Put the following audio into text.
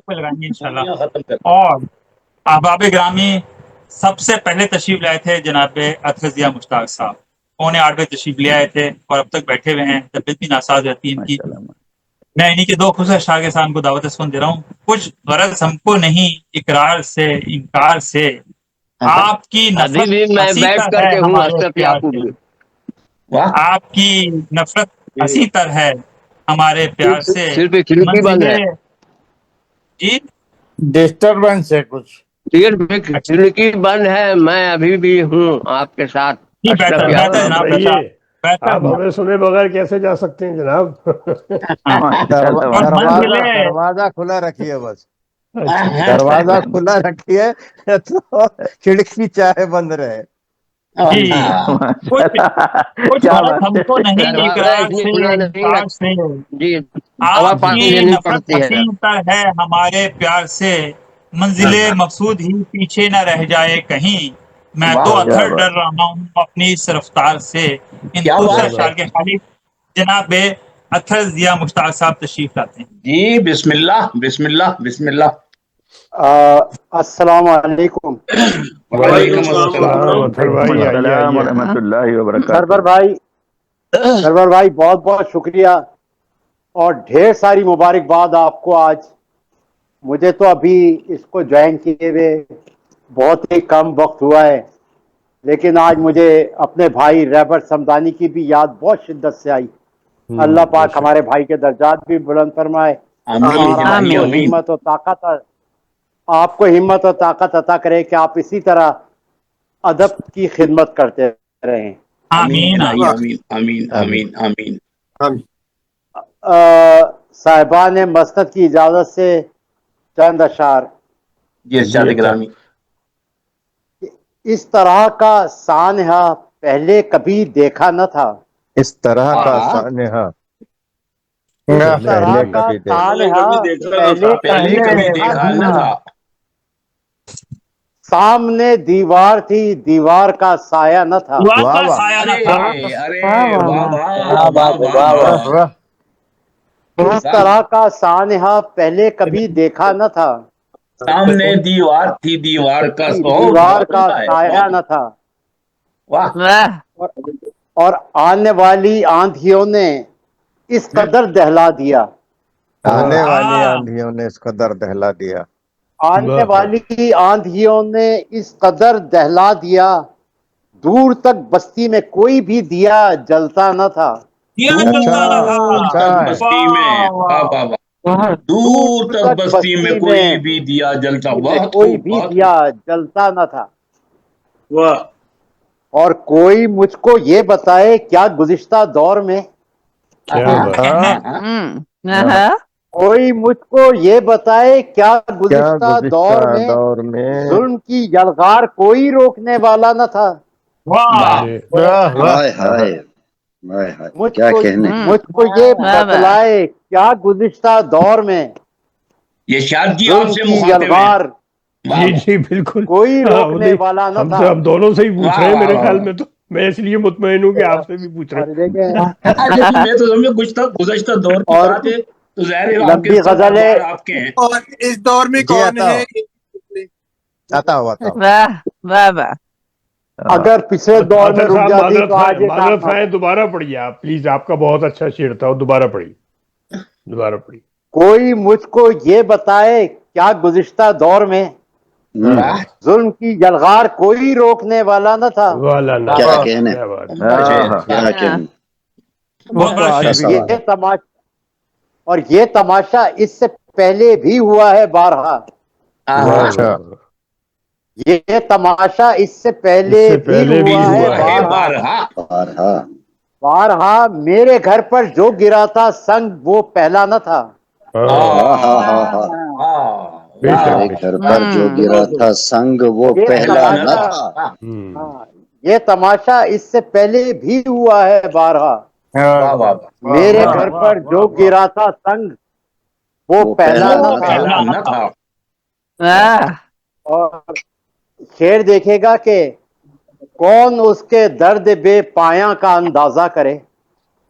پہ لگائیں گے انشاءاللہ۔ اور احباب گرامی، سب سے پہلے تشریف لائے تھے جناب اطہر ضیاء مشتاق صاحب، پونے 8 بجے تشریف لے آئے تھے اور اب تک بیٹھے ہوئے ہیں، طبیعت بھی ناساز رہتی ہے ان کی۔ میں انہیں کے 2 خصوصی شاگردان کو دعوت سخن دے رہا ہوں۔ کچھ غرض ہم کو نہیں اقرار سے انکار سے، آپ کی ابھی نفرت بھی میں ہنسی بیٹھ تر کر ہے کے ہوں ہمارے اشرف پیار یعقوب سے، میں۔ آپ کی نفرت ہنسی تر ہے ہمارے پیار سے، صرف ایک کھڑکی بند ہے، منزلیں جی ڈسٹربنس ہے کچھ۔ صرف ایک کھڑکی بند ہے، میں ابھی بھی ہوں آپ کے ساتھ جی اشرف بہتر جناب بہتر یعقوب۔ آپ جناب رہیے، بہتر آپ جناب۔ ہمیں سنے بغیر کیسے جا سکتے ہیں جناب؟ ہاں، اور منزلیں دروازہ کھلا رکھیے، بس اچھا دروازہ کھلا رکھیے تو کھڑکی چاہے بند رہے۔ جی، کچھ غلط ہم کو نہیں دروازہ اقرار اس لیے سے کھلا نہیں انکار رکھ، سے، جی ہوا آپ پانی کی دینی نفرت پڑتی ہے۔ حسین تر ہے ہمارے پیار سے، منزل مقصود ہی پیچھے نہ رہ جائے کہیں، میں تو اتھر ڈر رہا ہوں اپنی اس رفتار سے۔ ان دوسرے شعر کے خالق جناب اطہر ضیاء مشتاق صاحب تشریف لاتے ہیں۔ جی بسم اللہ بسم اللہ بسم اللہ۔ السلام علیکم۔ وعلیکم السلام السلام۔ اطہر بھائی، آئیے السلام آئیے۔ ورحمۃ اللہ وبرکاتہ۔ سرور بھائی بہت بہت شکریہ اور ڈھیر ساری مبارکباد آپ کو۔ آج مجھے تو ابھی اس کو جوائن کیے ہوئے بہت ہی کم وقت ہوا ہے، لیکن آج مجھے اپنے بھائی رہبر سمدانی کی بھی یاد بہت شدت سے آئی۔ اللہ بے پاک شک، ہمارے بھائی کے درجات بھی بلند فرمائے آمین اور آپ آمین کو آمین۔ ہمت و طاقت عطا کرے کہ آپ اسی طرح ادب کی خدمت کرتے رہیں۔ آمین آمین الہی آمین۔ آمین آمین آمین آمین۔ صاحبان مسند کی اجازت سے چند اشعار۔ جی ارشاد گرامی۔ اس طرح کا سانحہ پہلے کبھی دیکھا نہ تھا، اس طرح کا ہاں سانحہ اس پہلے طرح پہلے کبھی کا کبھی دیکھا۔ سانحہ پہلے کبھی دیکھا نہ تھا۔ سامنے دیوار تھی، دیوار کا سایہ نہ تھا، دعا واہ کا واہ سایہ نہ ارے تھا۔ ارے واہ واہ کیا واہ بات ہے، واہ واہ واہ۔ واہ واہ۔ اس طرح کا سانحہ پہلے کبھی دیکھا نہ تھا، سامنے دیوار تھی، دیوار کا بہت دیوار بہت کا عمدہ ہے، سایہ بہت نہ تھا، واہ۔ اور آنے والی آندھیوں نے اس قدر دہلا دیا، آنے والی ہاں، آندھیوں نے اس قدر دہلا دیا۔ آنے واہ واہ۔ والی آندھیوں نے اس قدر دہلا دیا، دور تک بستی میں کوئی بھی دیا جلتا نہ تھا، دیا اچھا، جلتا نہ تھا۔ اچھا تک ہے۔ بستی میں واہ واہ واہ۔ واہ واہ، دور تک بستی میں کوئی بھی دیا جلتا، بہت کوئی خوب بھی بہت دیا جلتا نہ تھا۔ خوب۔ واہ اور کوئی مجھ کو یہ بتائے کیا گزشتہ دور میں، کیا بات ہے۔ ہاں، کوئی مجھ کو یہ بتائے کیا کیا گزشتہ گزشتہ دور میں دور میں۔ ظلم کی یلغار کوئی روکنے والا نہ تھا، واہ، ارے واہ واہ۔ ہائے ہائے ہائے ہائے، مجھ کیا کو کہنے۔ مجھ کو یہ بتلائے کیا گزشتہ دور میں یہ شاد جی آپ ظلم سے کی مخاطب ہیں۔ یلغار واہ جی واہ جی بالکل، کوئی ہاں وہ روکنے والا نہ تھا۔ ہم دونوں سے ہی پوچھ رہے واہ ہیں واہ میرے واہ خیال واہ۔ میں، تو میں اس لیے مطمئن ہوں کہ آپ سے بھی پوچھ رہے اور دیکھیں اچھا جی، میں تو سمجھا گزشتہ دور کی اور بات ہے، تو ظاہر ہے آپ کے لمبی سب غزل ہے، اخبار آپ کے ہیں۔ اور اس دور میں جی کون آتا ہے؟ ہو، آتا ہو، آتا ہو۔ اگر پچھلے دور میں اطہر رک صاحب جاتی تو آج ایک معذرت آپ خواہ، دوبارہ پڑھیے آپ پلیز، آپ کا بہت اچھا شعر تھا، اور دوبارہ پڑھیے، دوبارہ پڑھیے۔ کوئی مجھ کو یہ بتائے کیا گزشتہ دور میں واہ ظلم کی یلغار کوئی روکنے والا نہ تھا، والا نہ کیا تھا، کہنے، کیا بات ہے۔ کیا کہنے۔ بہت بڑا اچھا شعر۔ سوال ہے۔ اور یہ تماشا اس سے پہلے بھی ہوا ہے بارہا، واہ اچھا، واہ واہ۔ یہ تماشا اس سے پہلے اس سے بھی پہلے بھی ہوا ہے ہوا ہے بارہا، بارہا۔ بارہا۔ بارہا میرے گھر پر جو گرا تھا سنگ وہ پہلا نہ تھا، ہاں ہاں ہاں ہاں، بے شک میرے بے گھر شک۔ پر جو گرا تھا سنگ وہ یہ پہلا نہ تماشا تھا۔ ہاں یہ تماشا اس سے پہلے بھی ہوا ہے بارہا، واہ واہ میرے واہ گھر واہ پر واہ جو واہ۔ گرا تھا سنگ وہ وہ پہلا پہلا نہ نہ تھا۔ تھا۔ پہلا نہ تھا۔ اور شعر دیکھے گا کہ کون اس کے درد بے پایاں کا اندازہ کرے،